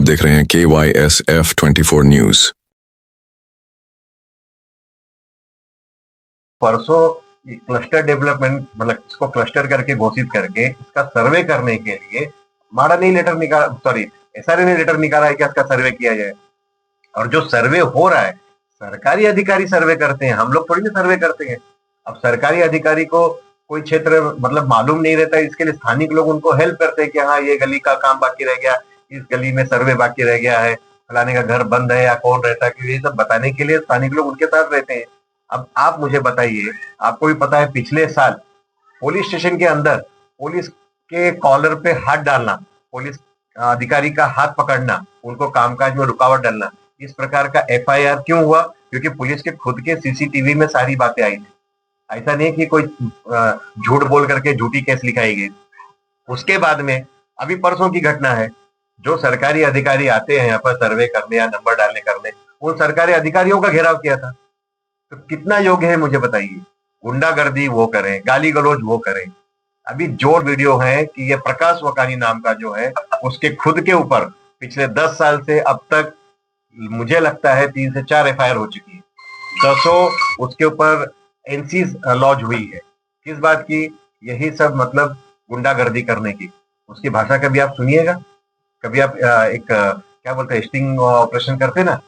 देख रहे हैं KYSF24 न्यूज। परसों क्लस्टर डेवलपमेंट मतलब इसको क्लस्टर करके घोषित करके इसका सर्वे करने के लिए माड़ा नहीं लेटर निकाला, सॉरी SRA ने लेटर निकाला है कि इसका सर्वे किया जाए। और जो सर्वे हो रहा है सरकारी अधिकारी सर्वे करते हैं, हम लोग थोड़ी ना सर्वे करते हैं। अब सरकारी अधिकारी को कोई क्षेत्र मतलब मालूम नहीं रहता है, इसके लिए स्थानिक लोग उनको हेल्प करते हैं कि हाँ ये गली का काम बाकी रह गया, इस गली में सर्वे बाकी रह गया है, फलाने का घर बंद है या कौन रहता है, क्योंकि ये सब बताने के लिए स्थानिक लोग उनके साथ रहते हैं। अब आप मुझे बताइए, आपको भी पता है पिछले साल पुलिस स्टेशन के अंदर पुलिस के कॉलर पे हाथ डालना, पुलिस अधिकारी का हाथ पकड़ना, उनको कामकाज में रुकावट डालना, इस प्रकार का FIR क्यों हुआ? क्योंकि पुलिस के खुद के CCTV में सारी बातें आई थी। ऐसा नहीं कि कोई झूठ बोल करके झूठी केस लिखाई गई। उसके बाद में अभी परसों की घटना है, जो सरकारी अधिकारी आते हैं यहाँ पर सर्वे करने या नंबर डालने करने, उन सरकारी अधिकारियों का घेराव किया था। तो कितना योग्य है मुझे बताइए? गुंडागर्दी वो करें, गाली गलौज वो करें। अभी जो वीडियो है कि ये प्रकाश वकानी नाम का जो है उसके खुद के ऊपर पिछले 10 साल से अब तक मुझे लगता है 3 से 4 FIR हो चुकी है। 10 उसके ऊपर NC लॉन्च हुई है। किस बात की? यही सब मतलब गुंडागर्दी करने की। उसकी भाषा कभी आप सुनिएगा? कभी आप क्या बोलते हैं, स्टिंग ऑपरेशन करते ना,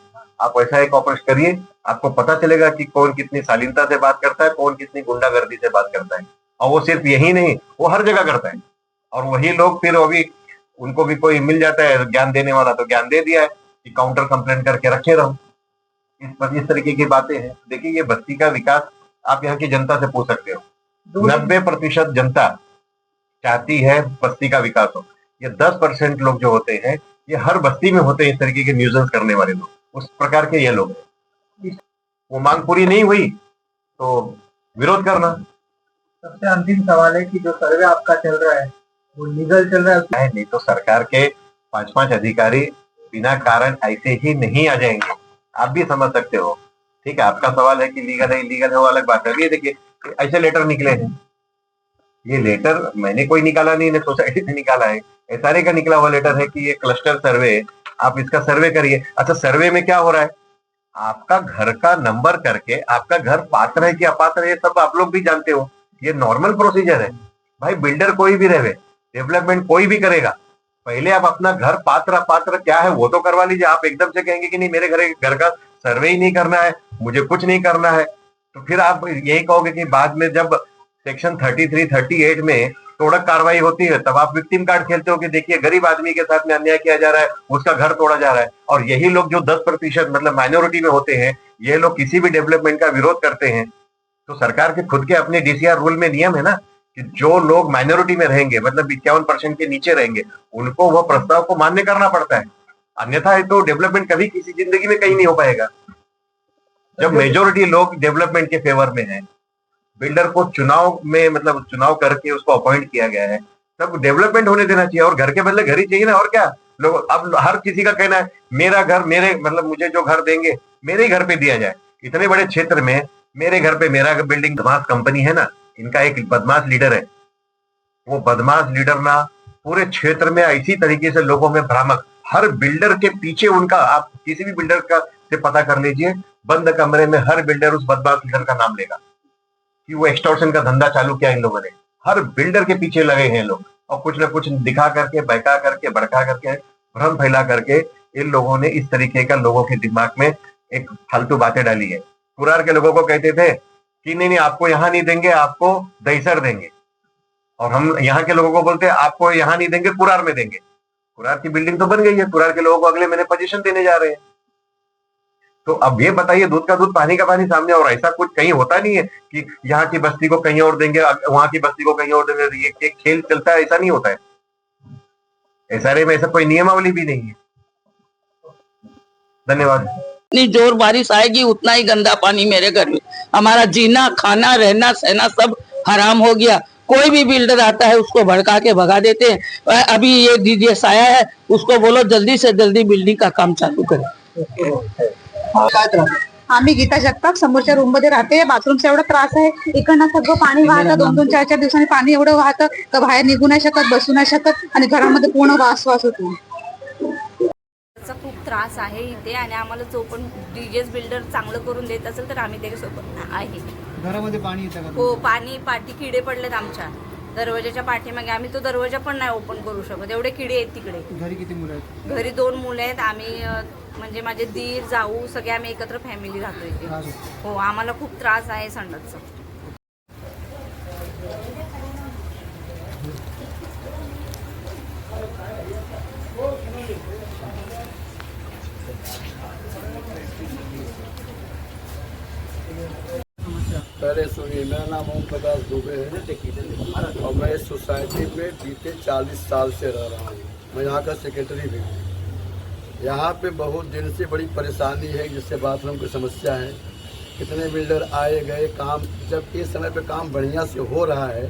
आप वैसा एक ऑपरेशन करिए, आपको पता चलेगा कि कौन कितनी शालीनता से बात करता है, कौन कितनी गुंडागर्दी से बात करता है। और वो सिर्फ यही नहीं, वो हर जगह करता है। और वही लोग फिर अभी उनको भी कोई मिल जाता है ज्ञान देने वाला, तो ज्ञान दे दिया है कि काउंटर कंप्लेंट करके रखे रहो। इस तरीके की बातें हैं। देखिए, ये बस्ती का विकास आप यहाँ की जनता से पूछ सकते हो। 90% जनता चाहती है बस्ती का विकास हो। ये 10% लोग जो होते हैं, ये हर बस्ती में होते हैं इस तरीके के न्यूजेंस करने वाले लोग, उस प्रकार के ये लोग हैं। वो मांग पूरी नहीं हुई तो विरोध करना। सबसे अंतिम सवाल है कि जो सर्वे आपका चल रहा है वो लीगल चल रहा है? नहीं तो सरकार के 5-5 अधिकारी बिना कारण ऐसे ही नहीं आ जाएंगे। आप भी समझ सकते हो। ठीक है, आपका सवाल है कि लीगल है इलीगल है, वो अलग बात है। ये देखिए, ऐसे लेटर निकले हैं। ये लेटर मैंने कोई निकाला नहीं, सोसाइटी से निकाला है। SRA का निकला हुआ लेटर है कि ये क्लस्टर सर्वे, आप इसका सर्वे करिए। अच्छा, सर्वे में क्या हो रहा है? आपका घर का नंबर करके आपका घर पात्र है कि अपात्र है, ये सब आप लोग भी जानते हो। ये नॉर्मल प्रोसीजर है भाई। बिल्डर कोई भी रहे, डेवलपमेंट कोई भी करेगा, पहले आप अपना घर पात्र अपात्र क्या है वो तो करवा लीजिए। आप एकदम से कहेंगे कि नहीं मेरे घर का सर्वे ही नहीं करना है, मुझे कुछ नहीं करना है, तो फिर आप यही कहोगे कि बाद में जब सेक्शन 33, 38 में तोड़क कार्रवाई होती है तब आप विक्टिम कार्ड खेलते हो कि देखिए गरीब आदमी के साथ में अन्याय किया जा रहा है, उसका घर तोड़ा जा रहा है। और यही लोग जो 10% मतलब माइनॉरिटी में होते हैं, ये लोग किसी भी डेवलपमेंट का विरोध करते हैं। तो सरकार के खुद के अपने DCR रूल में नियम है ना कि जो लोग माइनॉरिटी में रहेंगे, मतलब 51% के नीचे रहेंगे, उनको वह प्रस्ताव को मान्य करना पड़ता है। अन्यथा तो डेवलपमेंट कभी किसी जिंदगी में कहीं नहीं हो पाएगा। जब मेजोरिटी लोग डेवलपमेंट के फेवर में है, बिल्डर को चुनाव में मतलब चुनाव करके उसको अपॉइंट किया गया है, तब डेवलपमेंट होने देना चाहिए। और घर के बदले घर ही चाहिए ना, और क्या। लोग अब हर किसी का कहना है मेरा घर मेरे मतलब मुझे जो घर देंगे मेरे ही घर पे दिया जाए। इतने बड़े क्षेत्र में मेरे घर पे मेरा बिल्डिंग। बदमाश कंपनी है ना, इनका एक बदमाश लीडर है। वो बदमाश लीडर ना पूरे क्षेत्र में ऐसी तरीके से लोगों में भ्रामक, हर बिल्डर के पीछे उनका, आप किसी भी बिल्डर का से पता कर लीजिए, बंद कमरे में हर बिल्डर उस बदमाश लीडर का नाम लेगा कि वो एक्सटॉर्शन का धंधा चालू किया इन लोगों ने। हर बिल्डर के पीछे लगे हैं लोग, और कुछ ना कुछ दिखा करके, बहका करके, भड़का करके, भ्रम फैला करके इन लोगों ने इस तरीके का लोगों के दिमाग में एक फालतू बातें डाली है। कुरार के लोगों को कहते थे कि नहीं आपको यहाँ नहीं देंगे, आपको दहीसर देंगे। और हम यहाँ के लोगों को बोलते हैं आपको यहाँ नहीं देंगे, कुरार में देंगे। कुरार की बिल्डिंग तो बन गई है, कुरार के लोगों को अगले महीने पोजीशन देने जा रहे हैं। तो अब ये बताइए, दूध का दूध पानी का पानी सामने। और ऐसा कुछ कहीं होता नहीं है कि यहाँ की बस्ती को कहीं और देंगे, वहां की बस्ती को कहीं और देंगे। ये खेल चलता है, ऐसा नहीं होता है। SRA में ऐसा कोई नियमावली भी नहीं है। धन्यवाद। इतनी जोर बारिश आएगी उतना ही गंदा पानी मेरे घर में। हमारा जीना, खाना, रहना, सहना सब हराम हो गया। कोई भी बिल्डर आता है उसको भड़का के भगा देते हैं। अभी ये DDS आया है, उसको बोलो जल्दी से जल्दी बिल्डिंग का काम चालू करे। आम्ही गीता जगताप समोरच्या रूम मध्ये राहते. बाथरूमचा एवढा त्रास आहे, इकडनं सगळं पाणी वाहतं, 2-2, 4-4 दिवसांनी पाणी एवढं वाहतं तर बाहेर निघू नाही शकत, बसू नाही शकत आणि घरामध्ये पूर्ण वास होतो. त्रास आहे इथे आणि आम्हाला जो पण डीजेस बिल्डर चांगलं करून देत असेल तर आम्ही त्याच्यासोबत आहे. घरामध्ये पाणी येतं का? हो, पाठी किडे पडलेत आमच्या दरवाजाच्या पाठीमागे. आम्ही तो दरवाजा पण नाही ओपन करू शकत, एवढे किडे आहेत तिकडे. घरी किती मुलं आहेत? घरी 2 मुलं आहेत. आम्ही म्हणजे माझे दीर जाऊ सगळे आम्ही एकत्र फॅमिली राहतो इथे. हो, आम्हाला खूप त्रास आहे संडासचा. पहले सुनिए, मेरा नाम ओम प्रकाश दुबे है और मैं इस सोसाइटी में बीते 40 साल से रह रहा हूँ। मैं यहाँ का सेक्रेटरी भी हूँ। यहाँ पे बहुत दिन से बड़ी परेशानी है, जिससे बाथरूम की समस्या है। कितने बिल्डर आए गए, काम जब इस समय पे काम बढ़िया से हो रहा है,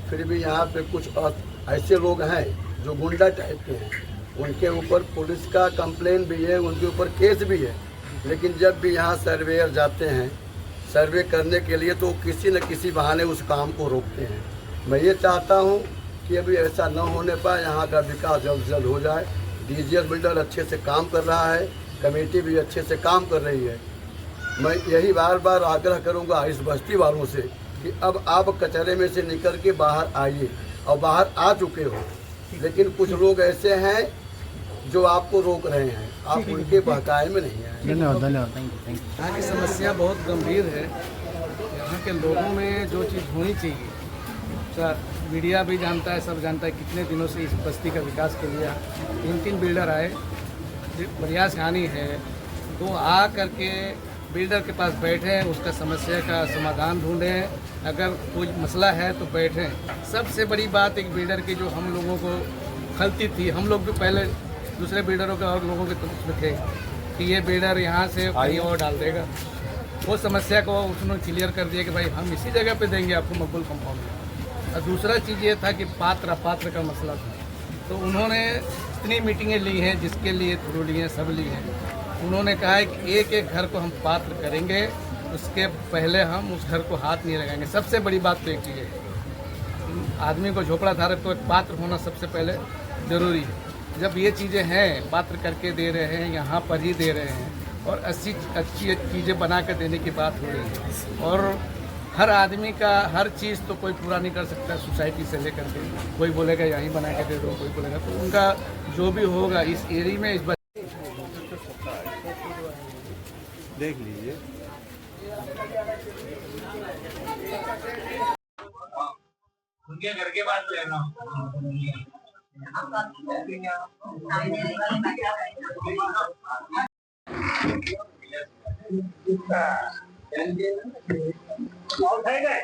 फिर भी यहाँ पे कुछ ऐसे लोग हैं जो गुंडा टाइप के हैं। उनके ऊपर पुलिस का कंप्लेन भी है, उनके ऊपर केस भी है। लेकिन जब भी यहाँ सर्वेयर जाते हैं सर्वे करने के लिए तो किसी न किसी बहाने उस काम को रोकते हैं। मैं ये चाहता हूँ कि अभी ऐसा न होने पाए, यहाँ का विकास जल्द से जल्द हो जाए। डीजीएस बिल्डर अच्छे से काम कर रहा है, कमेटी भी अच्छे से काम कर रही है। मैं यही बार बार आग्रह करूँगा इस बस्ती वालों से कि अब आप कचरे में से निकल के बाहर आइए, और बाहर आ चुके हो, लेकिन कुछ लोग ऐसे हैं जो आपको रोक रहे हैं, आप उनके बहकाए में नहीं आए। धन्यवाद धन्यवाद। यहाँ की समस्या बहुत गंभीर है। यहाँ के लोगों में जो चीज़ होनी चाहिए, मीडिया भी जानता है, सब जानता है, कितने दिनों से इस बस्ती का विकास के लिए 3 बिल्डर आए, बढ़िया सियानी है, तो आ करके बिल्डर के पास बैठें, उसका समस्या का समाधान ढूंढें। अगर कोई मसला है तो बैठें। सबसे बड़ी बात एक बिल्डर की जो हम लोगों को खलती थी, हम लोग भी पहले दूसरे बिल्डरों के और लोगों के उसमें थे कि ये बिल्डर यहाँ से कहीं और डाल देगा। वो समस्या को उसने क्लियर कर दिया कि भाई हम इसी जगह पे देंगे आपको मकबूल कंपाउंड में। और दूसरा चीज़ ये था कि पात्र अपात्र का मसला था, तो उन्होंने इतनी मीटिंगें ली हैं, जिसके लिए थ्रू ली हैं, सब ली हैं। उन्होंने कहा है कि एक एक घर को हम पात्र करेंगे, उसके पहले हम उस घर को हाथ नहीं लगाएंगे। सबसे बड़ी बात तो एक ये है, आदमी को झोपड़ा धारक को एक पात्र होना सबसे पहले ज़रूरी है। जब ये चीज़ें हैं, पात्र करके दे रहे हैं, यहाँ पर ही दे रहे हैं, और अच्छी चीज़ें बना कर देने की बात हो रही है। और हर आदमी का हर चीज़ तो कोई पूरा नहीं कर सकता, सोसाइटी से लेकर के कोई बोलेगा यहीं बना के दे दो, कोई बोलेगा, तो उनका जो भी होगा इस एरिया में इस देख लीजिए। उनके घर के पास लेना। भैया